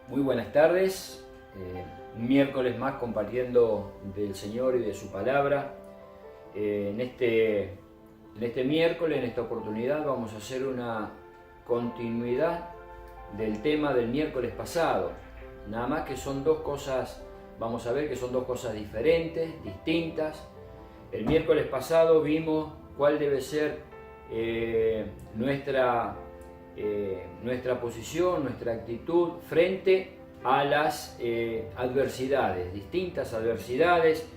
Muy buenas tardes, un miércoles más compartiendo del Señor y de su palabra. En este miércoles, en esta oportunidad, vamos a hacer una continuidad del tema del miércoles pasado. Nada más que son dos cosas, vamos a ver que son dos cosas diferentes, distintas. El miércoles pasado vimos cuál debe ser nuestra posición, nuestra actitud frente a las adversidades, distintas adversidades.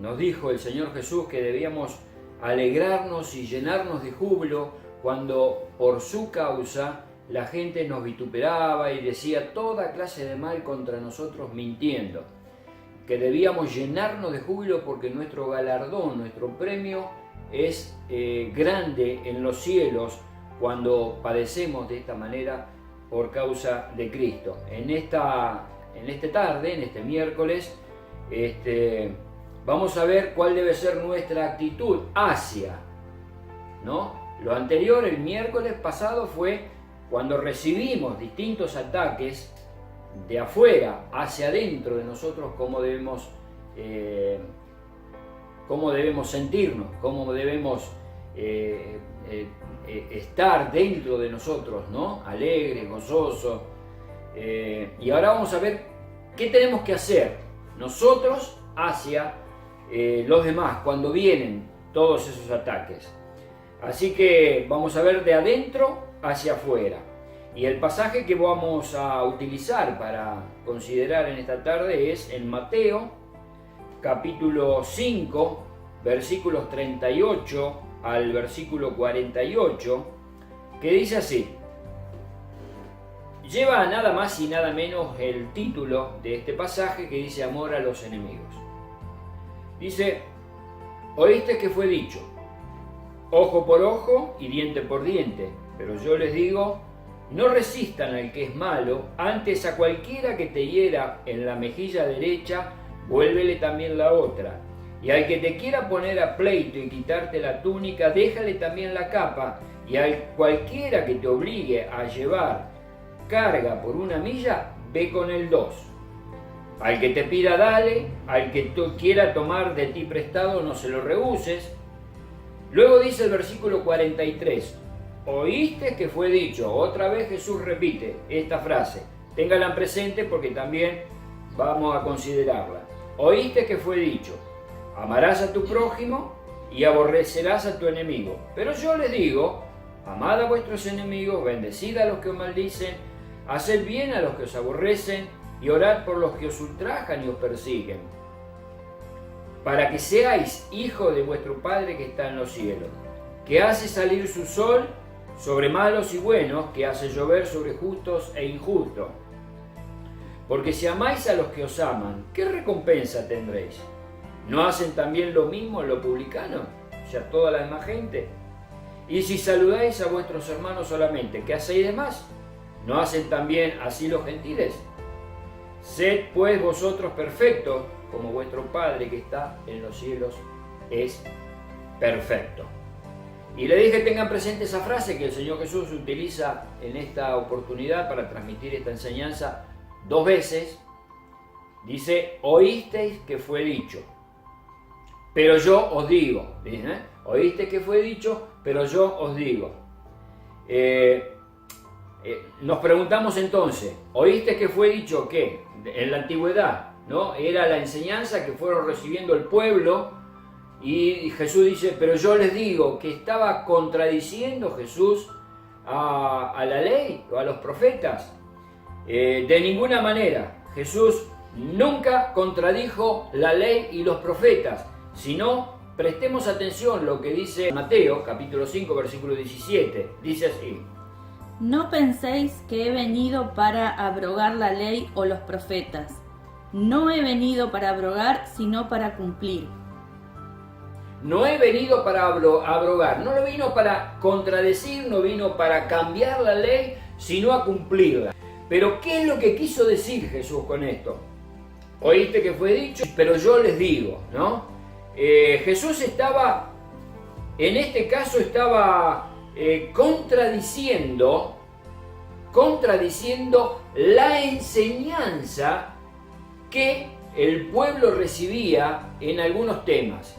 Nos dijo el Señor Jesús que debíamos alegrarnos y llenarnos de júbilo cuando por su causa la gente nos vituperaba y decía toda clase de mal contra nosotros mintiendo. Que debíamos llenarnos de júbilo porque nuestro galardón, nuestro premio es grande en los cielos cuando padecemos de esta manera por causa de Cristo. En esta tarde, en este miércoles, vamos a ver cuál debe ser nuestra actitud hacia, ¿no? Lo anterior, el miércoles pasado, fue cuando recibimos distintos ataques de afuera hacia adentro de nosotros, cómo debemos sentirnos, cómo debemos estar dentro de nosotros, ¿no? Alegres, gozosos. Y ahora vamos a ver qué tenemos que hacer nosotros hacia los demás cuando vienen todos esos ataques. Así que vamos a ver de adentro hacia afuera. Y el pasaje que vamos a utilizar para considerar en esta tarde es en Mateo, capítulo 5, versículos 38 al versículo 48, que dice así. Lleva nada más y nada menos el título de este pasaje, que dice amor a los enemigos. Dice: oíste que fue dicho, ojo por ojo y diente por diente, pero yo les digo, no resistan al que es malo, antes a cualquiera que te hiera en la mejilla derecha, vuélvele también la otra. Y al que te quiera poner a pleito y quitarte la túnica, déjale también la capa. Y al cualquiera que te obligue a llevar carga por 1 milla, ve con el 2. Al que te pida, dale. Al que quiera tomar de ti prestado, no se lo rehuses. Luego dice el versículo 43. Oíste que fue dicho. Otra vez Jesús repite esta frase. Ténganla presente porque también vamos a considerarla. Oíste que fue dicho. Amarás a tu prójimo y aborrecerás a tu enemigo. Pero yo les digo, amad a vuestros enemigos, bendecid a los que os maldicen, haced bien a los que os aborrecen y orad por los que os ultrajan y os persiguen, para que seáis hijos de vuestro Padre que está en los cielos, que hace salir su sol sobre malos y buenos, que hace llover sobre justos e injustos. Porque si amáis a los que os aman, ¿qué recompensa tendréis? ¿No hacen también lo mismo los publicanos? O sea, toda la demás gente. Y si saludáis a vuestros hermanos solamente, ¿qué hacéis de más? ¿No hacen también así los gentiles? Sed pues vosotros perfectos, como vuestro Padre que está en los cielos es perfecto. Y le dije que tengan presente esa frase que el Señor Jesús utiliza en esta oportunidad para transmitir esta enseñanza 2 veces. Dice, oísteis que fue dicho. Pero yo os digo, oíste que fue dicho, pero yo os digo. Nos preguntamos entonces, ¿oíste que fue dicho qué? En la antigüedad, ¿no? Era la enseñanza que fueron recibiendo el pueblo y Jesús dice, pero yo les digo, que estaba contradiciendo Jesús a la ley o a los profetas. De ninguna manera, Jesús nunca contradijo la ley y los profetas. Si no, prestemos atención lo que dice Mateo, capítulo 5, versículo 17. Dice así. No penséis que he venido para abrogar la ley o los profetas. No he venido para abrogar, sino para cumplir. No he venido para abrogar, no lo vino para contradecir, no vino para cambiar la ley, sino a cumplirla. Pero ¿qué es lo que quiso decir Jesús con esto? Oíste que fue dicho, pero yo les digo, ¿no? Jesús estaba, en este caso estaba contradiciendo contradiciendo la enseñanza que el pueblo recibía en algunos temas.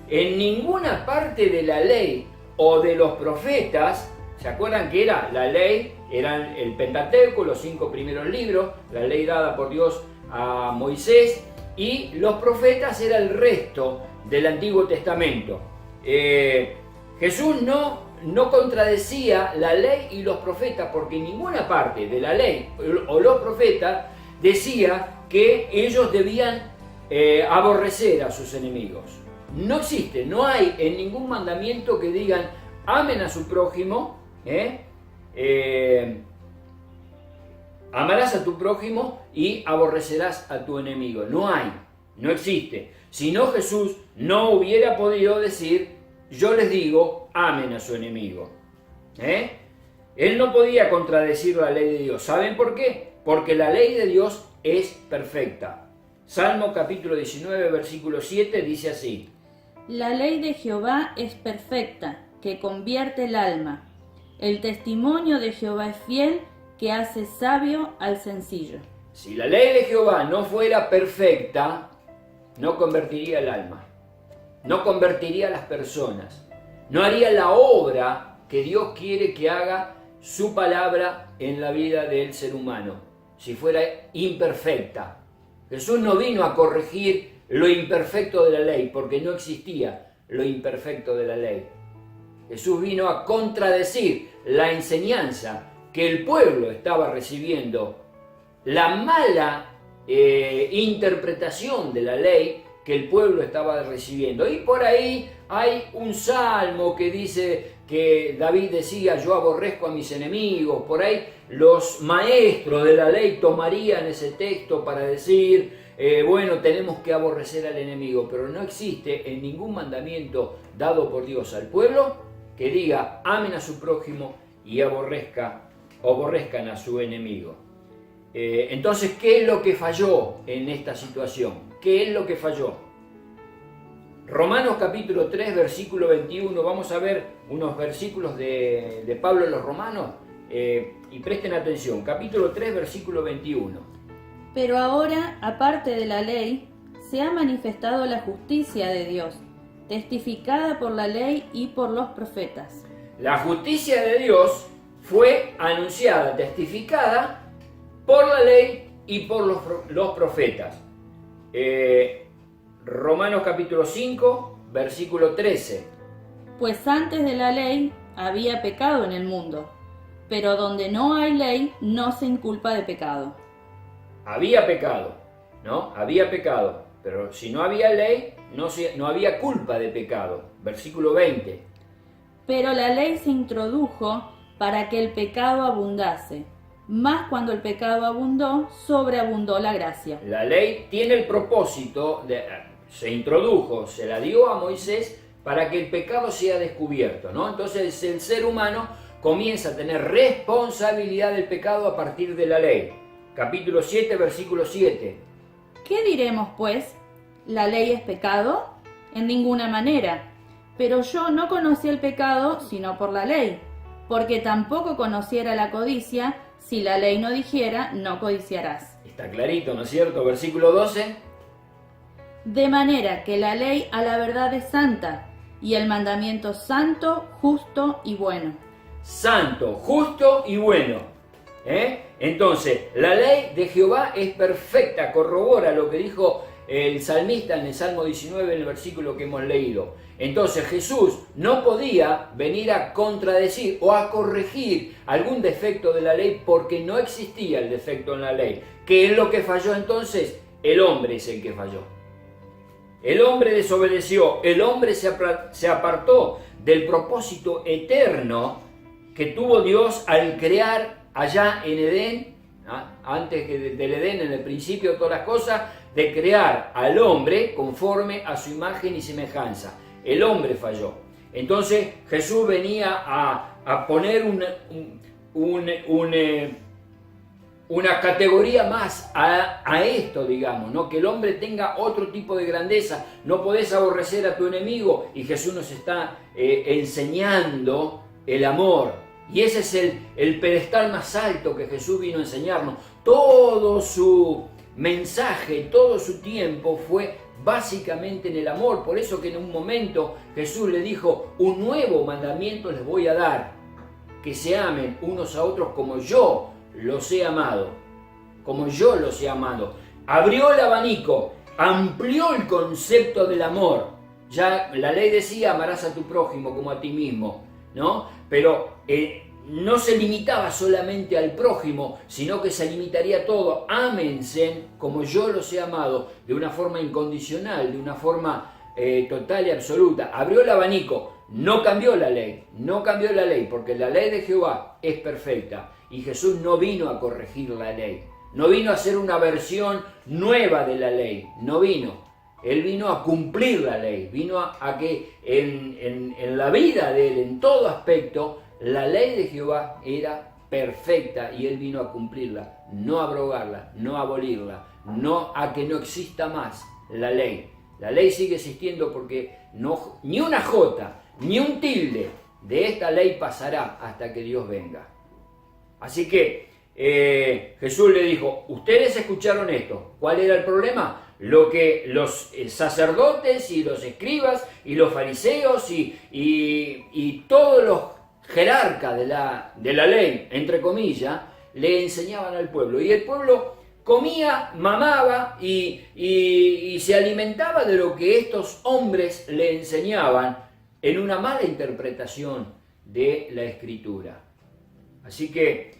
En ninguna parte de la ley o de los profetas, ¿se acuerdan que era la ley? Eran el Pentateuco, los 5 primeros libros, la ley dada por Dios a Moisés, y los profetas era el resto del Antiguo Testamento. Jesús no contradecía la ley y los profetas, porque en ninguna parte de la ley o los profetas decía que ellos debían aborrecer a sus enemigos. No existe, no hay en ningún mandamiento que digan amen a su prójimo, amarás a tu prójimo y aborrecerás a tu enemigo. No hay, no existe. Si no, Jesús no hubiera podido decir, yo les digo, amen a su enemigo. Él no podía contradecir la ley de Dios. ¿Saben por qué? Porque la ley de Dios es perfecta. Salmo capítulo 19, versículo 7 dice así: La ley de Jehová es perfecta, que convierte el alma. El testimonio de Jehová es fiel, que hace sabio al sencillo. Si la ley de Jehová no fuera perfecta, no convertiría el alma, no convertiría a las personas, no haría la obra que Dios quiere que haga su palabra en la vida del ser humano, si fuera imperfecta. Jesús no vino a corregir lo imperfecto de la ley, porque no existía lo imperfecto de la ley. Jesús vino a contradecir la enseñanza que el pueblo estaba recibiendo, la mala interpretación de la ley que el pueblo estaba recibiendo. Y por ahí hay un salmo que dice que David decía, yo aborrezco a mis enemigos. Por ahí los maestros de la ley tomarían ese texto para decir, bueno, tenemos que aborrecer al enemigo. Pero no existe en ningún mandamiento dado por Dios al pueblo que diga, amen a su prójimo y aborrezcan a su enemigo. Entonces, ¿qué es lo que falló en esta situación? ¿Qué es lo que falló? Romanos capítulo 3, versículo 21, vamos a ver unos versículos de Pablo en los Romanos, y presten atención, capítulo 3, versículo 21. Pero ahora, aparte de la ley, se ha manifestado la justicia de Dios, testificada por la ley y por los profetas. La justicia de Dios fue anunciada, testificada por la ley y por los profetas. Romanos capítulo 5, versículo 13. Pues antes de la ley había pecado en el mundo, pero donde no hay ley no se inculpa de pecado. Había pecado, ¿no? Había pecado, pero si no había ley, no había culpa de pecado. Versículo 20. Pero la ley se introdujo para que el pecado abundase. Más cuando el pecado abundó, sobreabundó la gracia. La ley tiene el propósito, se introdujo, se la dio a Moisés para que el pecado sea descubierto, ¿no? Entonces el ser humano comienza a tener responsabilidad del pecado a partir de la ley. Capítulo 7, versículo 7. ¿Qué diremos, pues? ¿La ley es pecado? En ninguna manera. Pero yo no conocí el pecado sino por la ley, porque tampoco conociera la codicia si la ley no dijera, no codiciarás. Está clarito, ¿no es cierto? Versículo 12. De manera que la ley a la verdad es santa, y el mandamiento santo, justo y bueno. Santo, justo y bueno. Entonces, la ley de Jehová es perfecta, corrobora lo que dijo el salmista en el Salmo 19, en el versículo que hemos leído. Entonces Jesús no podía venir a contradecir o a corregir algún defecto de la ley porque no existía el defecto en la ley. ¿Qué es lo que falló entonces? El hombre es el que falló. El hombre desobedeció, el hombre se apartó del propósito eterno que tuvo Dios al crear allá en Edén, antes del Edén, en el principio de todas las cosas, de crear al hombre conforme a su imagen y semejanza. El hombre falló. Entonces Jesús venía a poner una categoría más a esto, digamos, ¿no? Que el hombre tenga otro tipo de grandeza. No podés aborrecer a tu enemigo, y Jesús nos está enseñando el amor. Y ese es el pedestal más alto que Jesús vino a enseñarnos. Todo su mensaje, todo su tiempo fue básicamente en el amor. Por eso que en un momento Jesús le dijo: un nuevo mandamiento les voy a dar, que se amen unos a otros como yo los he amado, como yo los he amado. Abrió el abanico, amplió el concepto del amor. Ya la ley decía: amarás a tu prójimo como a ti mismo, ¿no? Pero no se limitaba solamente al prójimo, sino que se limitaría a todo. Ámense como yo los he amado, de una forma incondicional, de una forma total y absoluta. Abrió el abanico, no cambió la ley, porque la ley de Jehová es perfecta y Jesús no vino a corregir la ley, no vino a hacer una versión nueva de la ley, no vino. Él vino a cumplir la ley, vino a que en la vida de él, en todo aspecto, la ley de Jehová era perfecta y él vino a cumplirla, no a abrogarla, no a abolirla, no a que no exista más la ley. La ley sigue existiendo porque no, ni una jota, ni un tilde de esta ley pasará hasta que Dios venga. Así que Jesús le dijo: ustedes escucharon esto. ¿Cuál era el problema? Lo que los sacerdotes y los escribas y los fariseos y todos los jerarcas de la ley, entre comillas, le enseñaban al pueblo. Y el pueblo comía, mamaba y se alimentaba de lo que estos hombres le enseñaban en una mala interpretación de la Escritura. Así que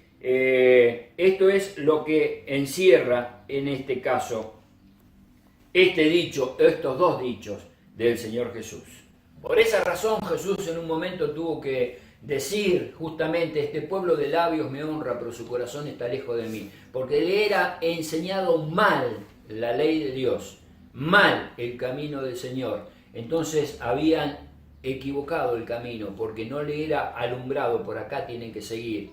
esto es lo que encierra en este caso este dicho, estos dos dichos del Señor Jesús. Por esa razón Jesús en un momento tuvo que decir justamente: este pueblo de labios me honra, pero su corazón está lejos de mí, porque le era enseñado mal la ley de Dios, mal el camino del Señor. Entonces habían equivocado el camino, porque no le era alumbrado: por acá tienen que seguir.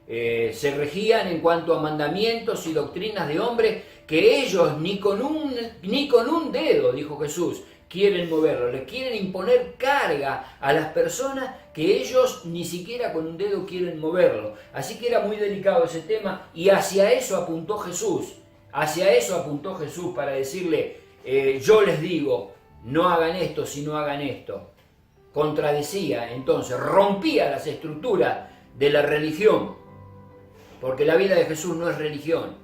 Se regían en cuanto a mandamientos y doctrinas de hombres que ellos ni con un dedo, dijo Jesús, quieren moverlo. Les quieren imponer carga a las personas que ellos ni siquiera con un dedo quieren moverlo. Así que era muy delicado ese tema y hacia eso apuntó Jesús. Hacia eso apuntó Jesús para decirle: yo les digo, no hagan esto si no hagan esto. Contradecía, entonces, rompía las estructuras de la religión. Porque la vida de Jesús no es religión.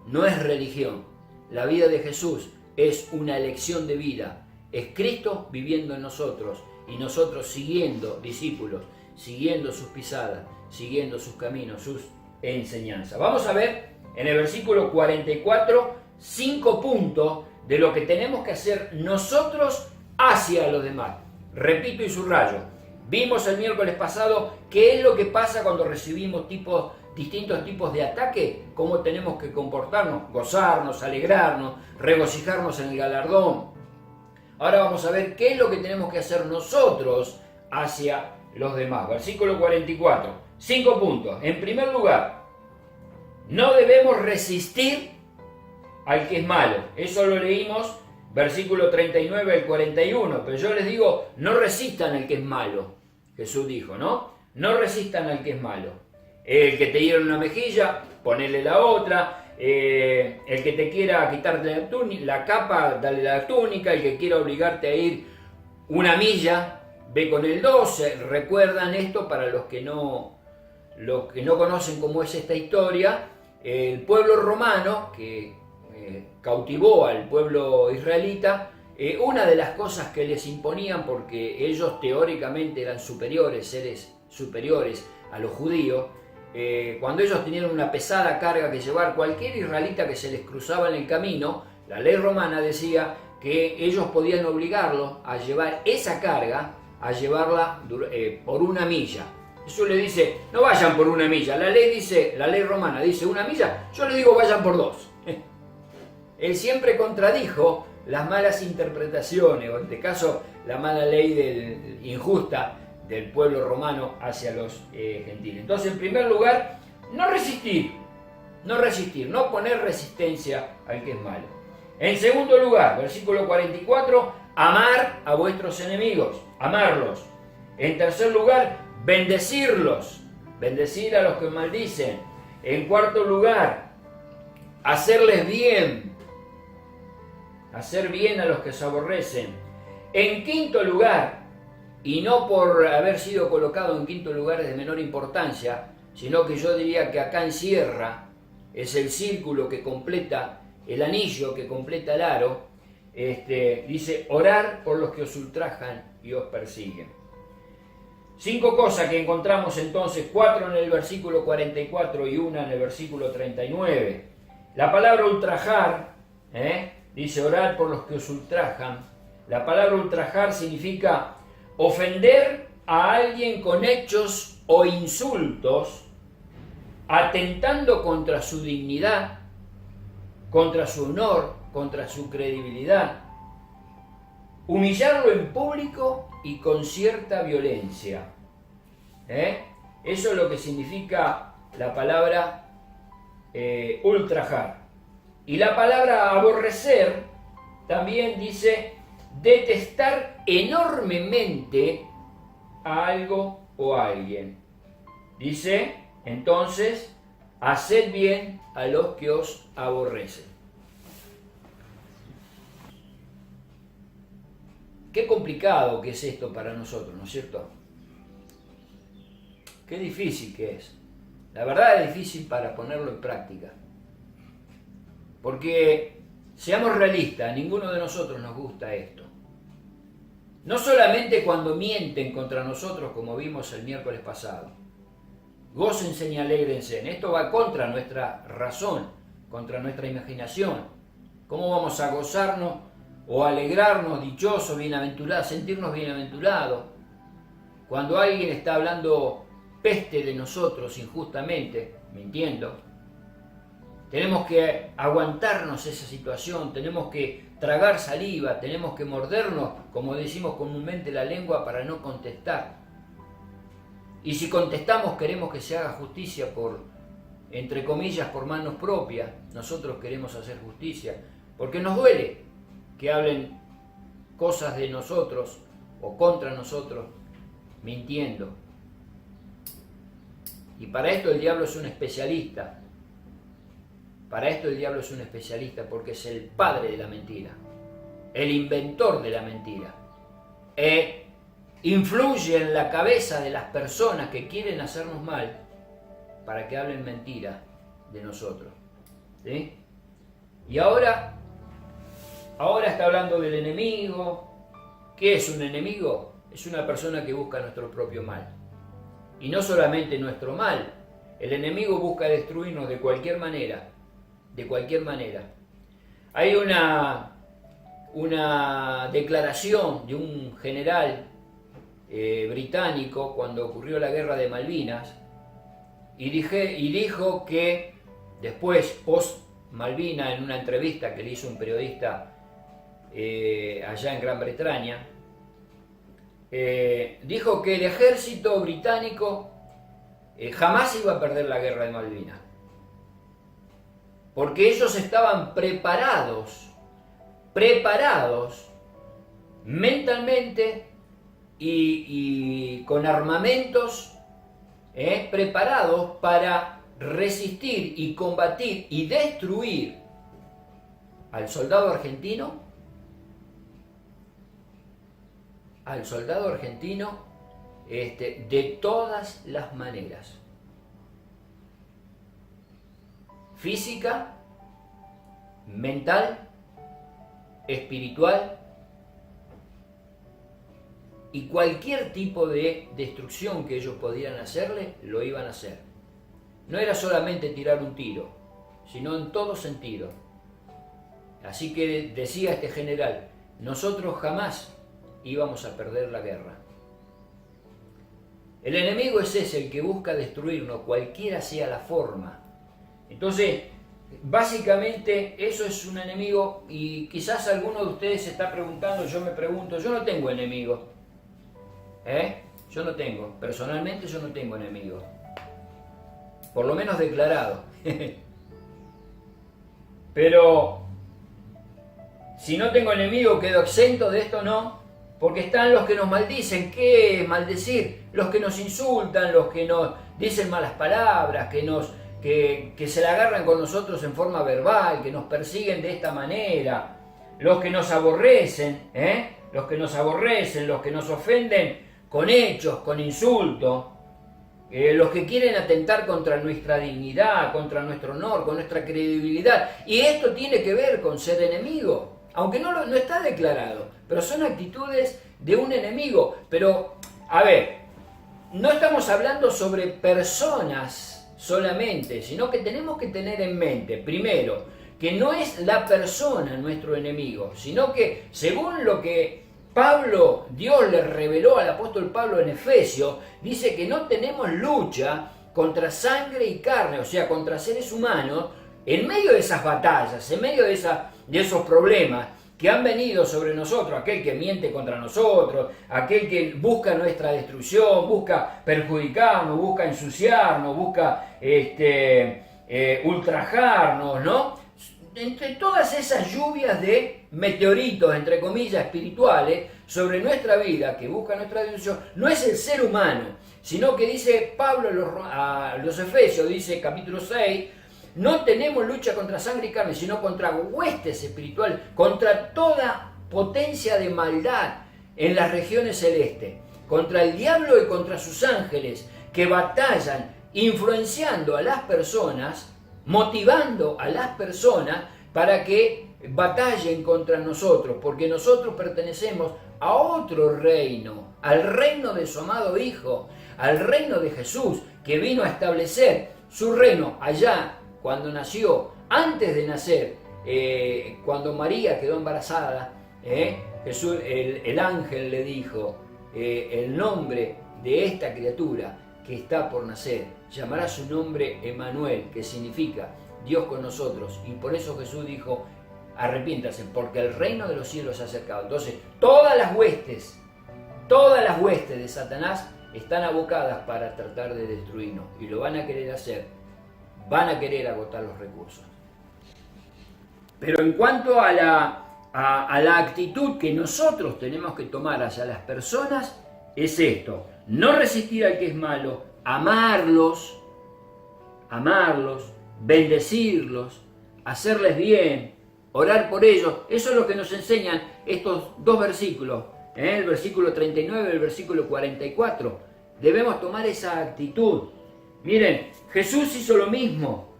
No es religión. La vida de Jesús es una elección de vida. Es Cristo viviendo en nosotros y nosotros siguiendo discípulos, siguiendo sus pisadas, siguiendo sus caminos, sus enseñanzas. Vamos a ver en el versículo 44 5 puntos de lo que tenemos que hacer nosotros hacia los demás. Repito y subrayo. Vimos el miércoles pasado qué es lo que pasa cuando recibimos distintos tipos de ataque, cómo tenemos que comportarnos, gozarnos, alegrarnos, regocijarnos en el galardón. Ahora vamos a ver qué es lo que tenemos que hacer nosotros hacia los demás. Versículo 44, 5 puntos. En primer lugar, no debemos resistir al que es malo. Eso lo leímos, versículo 39 al 41. Pero yo les digo, no resistan al que es malo. Jesús dijo, ¿no? No resistan al que es malo. El que te hiera una mejilla, ponele la otra. El que te quiera quitarte la capa, dale la túnica. El que quiera obligarte a ir una milla, ve con el 2. Recuerdan esto para los que no conocen cómo es esta historia. El pueblo romano que cautivó al pueblo israelita, una de las cosas que les imponían, porque ellos teóricamente eran superiores, seres superiores a los judíos, cuando ellos tenían una pesada carga que llevar, cualquier israelita que se les cruzaba en el camino, la ley romana decía que ellos podían obligarlo a llevar esa carga, a llevarla por una milla. Jesús le dice, no vayan por una milla. La ley romana dice una milla, yo le digo vayan por 2. Él siempre contradijo las malas interpretaciones, o en este caso la mala ley injusta del pueblo romano hacia los gentiles. Entonces, en primer lugar, no resistir, no poner resistencia al que es malo. En segundo lugar, versículo 44, amar a vuestros enemigos, amarlos. En tercer lugar, bendecirlos, bendecir a los que maldicen. En cuarto lugar, hacerles bien, hacer bien a los que se aborrecen. En quinto lugar, y no por haber sido colocado en quinto lugar es de menor importancia, sino que yo diría que acá encierra, es el círculo que completa, el anillo que completa el aro, dice, orar por los que os ultrajan y os persiguen. 5 cosas que encontramos entonces, 4 en el versículo 44 y 1 en el versículo 39. La palabra ultrajar, dice orar por los que os ultrajan. La palabra ultrajar significa ofender a alguien con hechos o insultos, atentando contra su dignidad, contra su honor, contra su credibilidad. Humillarlo en público y con cierta violencia. Eso es lo que significa la palabra ultrajar. Y la palabra aborrecer también dice detestar enormemente a algo o a alguien. Dice, entonces, haced bien a los que os aborrecen. Qué complicado que es esto para nosotros, ¿no es cierto? Qué difícil que es. La verdad es difícil para ponerlo en práctica. Porque, seamos realistas, a ninguno de nosotros nos gusta esto. No solamente cuando mienten contra nosotros, como vimos el miércoles pasado. Gócense y alégrense. Esto va contra nuestra razón, contra nuestra imaginación. ¿Cómo vamos a gozarnos o alegrarnos, dichosos, bienaventurados, sentirnos bienaventurados, cuando alguien está hablando peste de nosotros injustamente, mintiendo? Tenemos que aguantarnos esa situación, tenemos que tragar saliva, tenemos que mordernos, como decimos comúnmente, la lengua para no contestar. Y si contestamos queremos que se haga justicia por, entre comillas, por manos propias. Nosotros queremos hacer justicia, porque nos duele que hablen cosas de nosotros o contra nosotros, mintiendo. Y para esto el diablo es un especialista. Para esto el diablo es un especialista porque es el padre de la mentira, el inventor de la mentira. Influye en la cabeza de las personas que quieren hacernos mal para que hablen mentira de nosotros. ¿Sí? Y ahora está hablando del enemigo. ¿Qué es un enemigo? Es una persona que busca nuestro propio mal. Y no solamente nuestro mal. El enemigo busca destruirnos de cualquier manera. De cualquier manera. Hay una declaración de un general británico cuando ocurrió la guerra de Malvinas y dijo que después, post Malvinas, en una entrevista que le hizo un periodista allá en Gran Bretaña, dijo que el ejército británico jamás iba a perder la guerra de Malvinas, porque ellos estaban preparados mentalmente y con armamentos preparados para resistir y combatir y destruir al soldado argentino, de todas las maneras. Física, mental, espiritual y cualquier tipo de destrucción que ellos podían hacerle, lo iban a hacer. No era solamente tirar un tiro, sino en todo sentido. Así que decía este general, nosotros jamás íbamos a perder la guerra. El enemigo es ese, el que busca destruirnos, cualquiera sea la forma. Entonces, básicamente eso es un enemigo, y quizás alguno de ustedes se está preguntando, yo me pregunto, yo no tengo enemigos. Yo no tengo, personalmente yo no tengo enemigos. Por lo menos declarado. Pero si no tengo enemigo, quedo exento de esto, no. Porque están los que nos maldicen. ¿Qué es maldecir? Los que nos insultan, los que nos dicen malas palabras, que se la agarran con nosotros en forma verbal, que nos persiguen de esta manera, los que nos aborrecen, los que nos aborrecen, los que nos ofenden con hechos, con insultos, los que quieren atentar contra nuestra dignidad, contra nuestro honor, con nuestra credibilidad. Y esto tiene que ver con ser enemigo, aunque no está declarado, pero son actitudes de un enemigo. Pero, a ver, no estamos hablando sobre personas solamente, sino que tenemos que tener en mente, primero, que no es la persona nuestro enemigo, sino que según lo que Dios le reveló al apóstol Pablo en Efesios, dice que no tenemos lucha contra sangre y carne, o sea, contra seres humanos, en medio de esas batallas, en medio de esos problemas que han venido sobre nosotros, aquel que miente contra nosotros, aquel que busca nuestra destrucción, busca perjudicarnos, busca ensuciarnos, busca ultrajarnos, ¿no? Entre todas esas lluvias de meteoritos, entre comillas, espirituales, sobre nuestra vida, que busca nuestra destrucción, no es el ser humano, sino que dice Pablo a los Efesios, dice capítulo 6, no tenemos lucha contra sangre y carne, sino contra huestes espirituales, contra toda potencia de maldad en las regiones celestes, contra el diablo y contra sus ángeles, que batallan influenciando a las personas, motivando a las personas para que batallen contra nosotros, porque nosotros pertenecemos a otro reino, al reino de su amado Hijo, al reino de Jesús, que vino a establecer su reino allá cuando nació, antes de nacer, cuando María quedó embarazada, Jesús, el ángel le dijo, el nombre de esta criatura que está por nacer, llamará su nombre Emmanuel, que significa Dios con nosotros. Y por eso Jesús dijo, arrepiéntanse, porque el reino de los cielos se ha acercado. Entonces, todas las huestes de Satanás están abocadas para tratar de destruirnos. Y lo van a querer hacer, van a querer agotar los recursos. Pero en cuanto a la actitud que nosotros tenemos que tomar hacia las personas, es esto: no resistir al que es malo, amarlos, bendecirlos, hacerles bien, orar por ellos. Eso es lo que nos enseñan estos dos versículos, el versículo 39 y el versículo 44. Debemos tomar esa actitud. Miren, Jesús hizo lo mismo.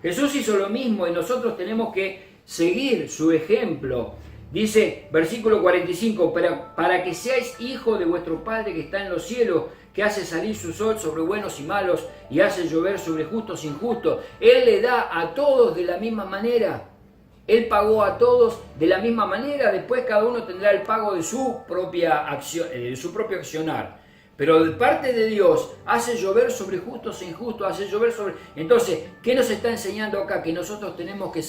Y nosotros tenemos que seguir su ejemplo. Dice, versículo 45, para que seáis hijos de vuestro Padre que está en los cielos, que hace salir su sol sobre buenos y malos y hace llover sobre justos e injustos. Él le da a todos de la misma manera. Él pagó a todos de la misma manera. Después cada uno tendrá el pago de su propia acción, de su propio accionar. Pero de parte de Dios hace llover sobre justos e injustos, hace llover sobre... Entonces, ¿qué nos está enseñando acá? Que nosotros tenemos que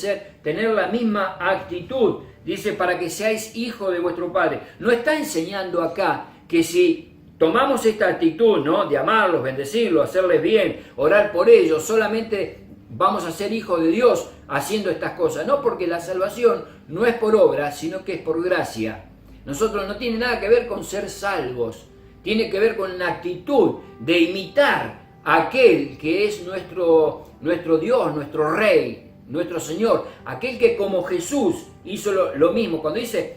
tener la misma actitud. Dice, para que seáis hijos de vuestro Padre. No está enseñando acá que si tomamos esta actitud, ¿no?, de amarlos, bendecirlos, hacerles bien, orar por ellos, solamente vamos a ser hijos de Dios haciendo estas cosas. No, porque la salvación no es por obra, sino que es por gracia. Nosotros no tiene nada que ver con ser salvos. Tiene que ver con la actitud de imitar a aquel que es nuestro Dios, nuestro Rey, nuestro Señor. Aquel que como Jesús hizo lo mismo. Cuando dice,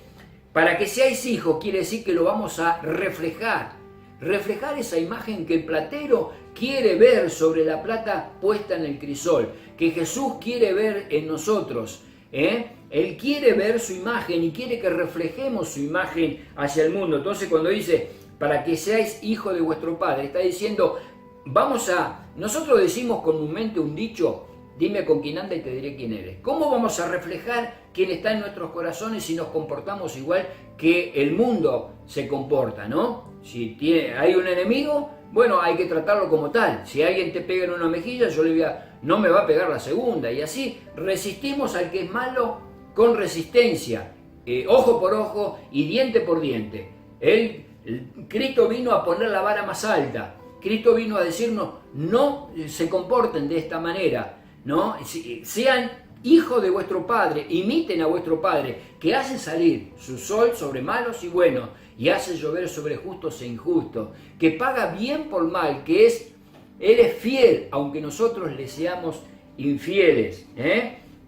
para que seáis hijos, quiere decir que lo vamos a reflejar. Reflejar esa imagen que el platero quiere ver sobre la plata puesta en el crisol. Que Jesús quiere ver en nosotros. Él quiere ver su imagen y quiere que reflejemos su imagen hacia el mundo. Entonces cuando dice, para que seáis hijos de vuestro Padre, está diciendo, nosotros decimos comúnmente un dicho, dime con quién anda y te diré quién eres. ¿Cómo vamos a reflejar quién está en nuestros corazones si nos comportamos igual que el mundo se comporta, ¿no? Si hay un enemigo, bueno, hay que tratarlo como tal. Si alguien te pega en una mejilla, no me va a pegar la segunda. Y así resistimos al que es malo con resistencia, ojo por ojo y diente por diente. Cristo vino a poner la vara más alta. Cristo vino a decirnos, no se comporten de esta manera, ¿no? Sean hijos de vuestro Padre, imiten a vuestro Padre, que hace salir su sol sobre malos y buenos, y hace llover sobre justos e injustos, que paga bien por mal, Él es fiel, aunque nosotros le seamos infieles.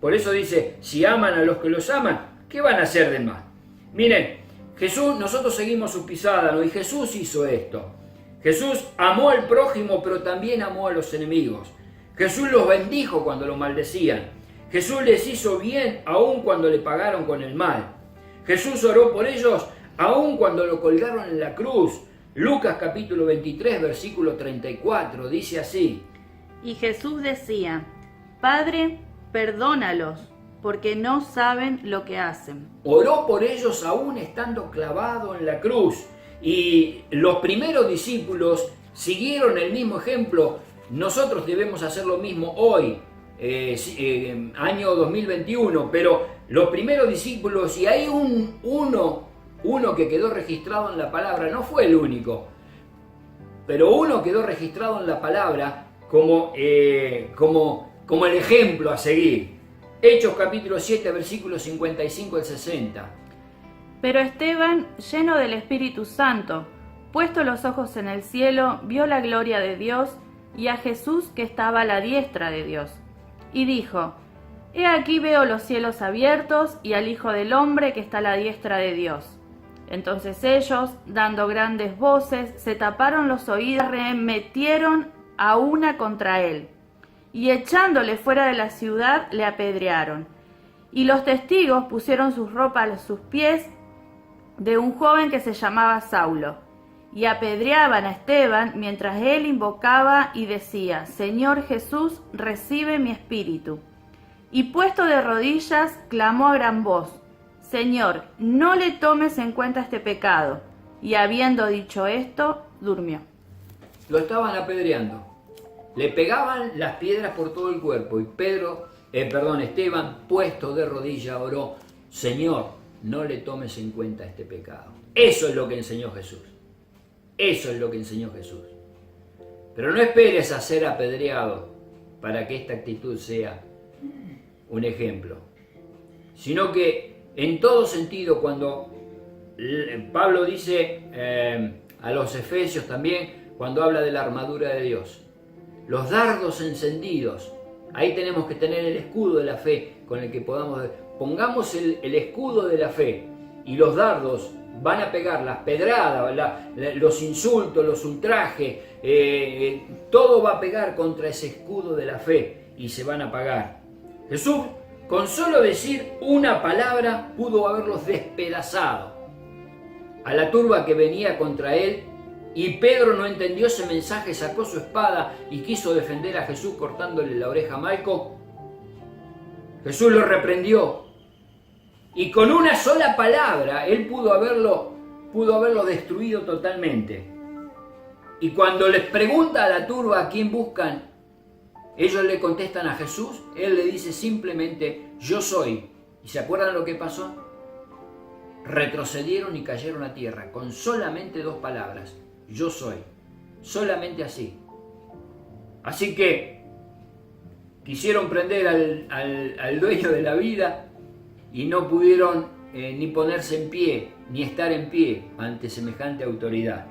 Por eso dice, si aman a los que los aman, ¿qué van a hacer de más? Miren, Jesús, nosotros seguimos su pisada, ¿no? Y Jesús hizo esto. Jesús amó al prójimo, pero también amó a los enemigos. Jesús los bendijo cuando los maldecían. Jesús les hizo bien aun cuando le pagaron con el mal. Jesús oró por ellos aun cuando lo colgaron en la cruz. Lucas capítulo 23, versículo 34, dice así. Y Jesús decía, Padre, perdónalos, porque no saben lo que hacen. Oró por ellos aún estando clavado en la cruz. Y los primeros discípulos siguieron el mismo ejemplo. Nosotros debemos hacer lo mismo hoy, año 2021. Pero los primeros discípulos, y hay uno que quedó registrado en la palabra, no fue el único, pero uno quedó registrado en la palabra como el ejemplo a seguir. Hechos capítulo 7, versículos 55 al 60. Pero Esteban, lleno del Espíritu Santo, puesto los ojos en el cielo, vio la gloria de Dios y a Jesús que estaba a la diestra de Dios. Y dijo, He aquí veo los cielos abiertos y al Hijo del Hombre que está a la diestra de Dios. Entonces ellos, dando grandes voces, se taparon los oídos, arremetieron a una contra él, y echándole fuera de la ciudad le apedrearon. Y los testigos pusieron sus ropas a sus pies de un joven que se llamaba Saulo, y apedreaban a Esteban mientras él invocaba y decía, Señor Jesús, recibe mi espíritu. Y puesto de rodillas, clamó a gran voz, Señor, no le tomes en cuenta este pecado. Y habiendo dicho esto, durmió. Lo estaban apedreando. Le pegaban las piedras por todo el cuerpo. Y Esteban, puesto de rodillas, oró, Señor, no le tomes en cuenta este pecado. Eso es lo que enseñó Jesús. Eso es lo que enseñó Jesús. Pero no esperes a ser apedreado para que esta actitud sea un ejemplo. Sino que en todo sentido, cuando Pablo dice a los efesios también, cuando habla de la armadura de Dios, los dardos encendidos, ahí tenemos que tener el escudo de la fe con el que pongamos el escudo de la fe, y los dardos van a pegar, las pedradas, los insultos, los ultrajes, todo va a pegar contra ese escudo de la fe y se van a apagar. Jesús, con solo decir una palabra, pudo haberlos despedazado a la turba que venía contra él. Y Pedro no entendió ese mensaje, sacó su espada y quiso defender a Jesús cortándole la oreja a Malco. Jesús lo reprendió. Y con una sola palabra, él pudo haberlo destruido totalmente. Y cuando les pregunta a la turba a quién buscan, ellos le contestan a Jesús, él le dice simplemente, yo soy. ¿Y se acuerdan lo que pasó? Retrocedieron y cayeron a tierra con solamente dos palabras. Yo soy, solamente así. Así que quisieron prender al dueño de la vida y no pudieron ni ponerse en pie, ni estar en pie ante semejante autoridad.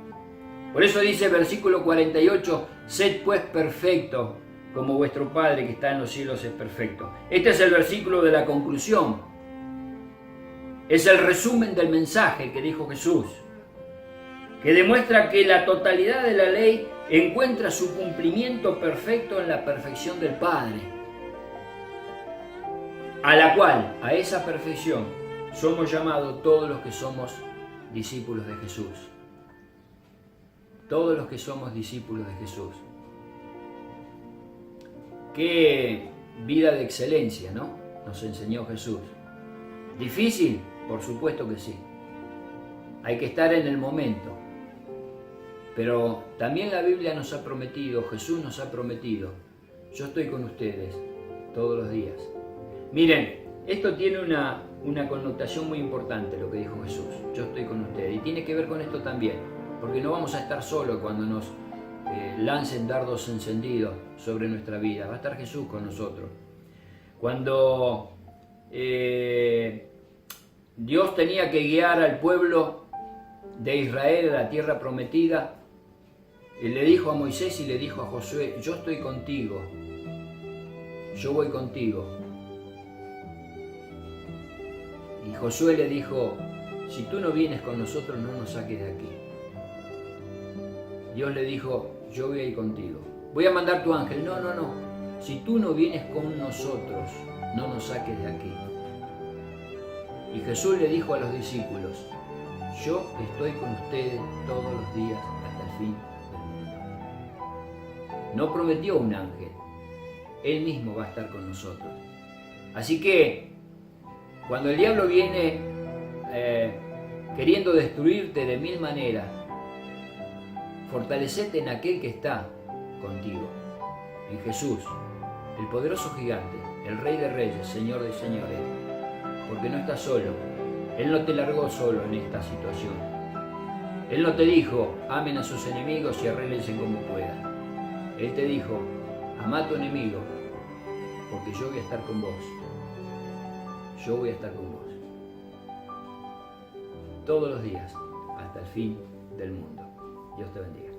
Por eso dice versículo 48, sed pues perfectos, como vuestro Padre que está en los cielos es perfecto. Este es el versículo de la conclusión. Es el resumen del mensaje que dijo Jesús, que demuestra que la totalidad de la ley encuentra su cumplimiento perfecto en la perfección del Padre, a la cual, a esa perfección, somos llamados todos los que somos discípulos de Jesús. Todos los que somos discípulos de Jesús. Qué vida de excelencia, ¿no? Nos enseñó Jesús. ¿Difícil? Por supuesto que sí. Hay que estar en el momento. Pero también la Biblia nos ha prometido, Jesús nos ha prometido, yo estoy con ustedes todos los días. Miren, esto tiene una connotación muy importante, lo que dijo Jesús, yo estoy con ustedes. Y tiene que ver con esto también, porque no vamos a estar solos cuando nos lancen dardos encendidos sobre nuestra vida. Va a estar Jesús con nosotros. Cuando Dios tenía que guiar al pueblo de Israel a la tierra prometida, Él le dijo a Moisés y le dijo a Josué: yo estoy contigo, yo voy contigo. Y Josué le dijo: si tú no vienes con nosotros, no nos saques de aquí. Dios le dijo: yo voy a ir contigo, voy a mandar tu ángel. No, no, no, si tú no vienes con nosotros, no nos saques de aquí. Y Jesús le dijo a los discípulos: yo estoy con ustedes todos los días hasta el fin del mundo. No prometió un ángel, Él mismo va a estar con nosotros. Así que cuando el diablo viene queriendo destruirte de mil maneras, fortalecete en aquel que está contigo, en Jesús, el poderoso gigante, el Rey de Reyes, Señor de Señores, porque no estás solo. Él no te largó solo en esta situación. Él no te dijo: amen a sus enemigos y arréglense como puedan. Él te dijo: ama a tu enemigo, porque yo voy a estar con vos. Yo voy a estar con vos. Todos los días, hasta el fin del mundo. Dios te bendiga.